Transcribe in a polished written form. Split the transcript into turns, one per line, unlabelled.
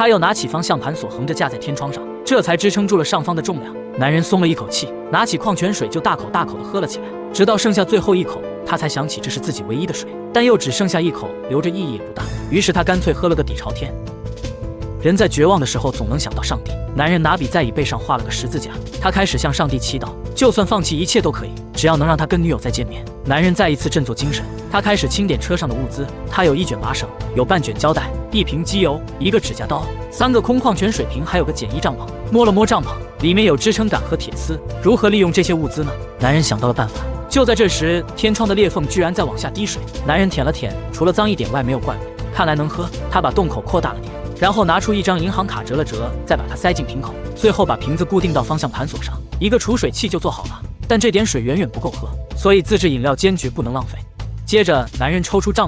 他又拿起方向盘锁，横着架在天窗上，这才支撑住了上方的重量。男人松了一口气，拿起矿泉水就大口大口地喝了起来，直到剩下最后一口，他才想起这是自己唯一的水，但又只剩下一口，留着意义也不大，于是他干脆喝了个底朝天。人在绝望的时候总能想到上帝。男人拿笔在椅背上画了个十字架，他开始向上帝祈祷，就算放弃一切都可以，只要能让他跟女友再见面。男人再一次振作精神，他开始清点车上的物资。他有1卷麻绳，有半卷胶带，1瓶机油，1个指甲刀，3个空矿泉水瓶，还有个简易帐篷。摸了摸帐篷，里面有支撑杆和铁丝。如何利用这些物资呢？男人想到了办法。就在这时，天窗的裂缝居然在往下滴水。男人舔了舔，除了脏一点外没有怪味，看来能喝。他把洞口扩大了点，然后拿出一张银行卡折了折，再把它塞进瓶口，最后把瓶子固定到方向盘锁上，一个储水器就做好了。但这点水远远不够喝，所以自制饮料坚决不能浪费。接着，男人抽出帐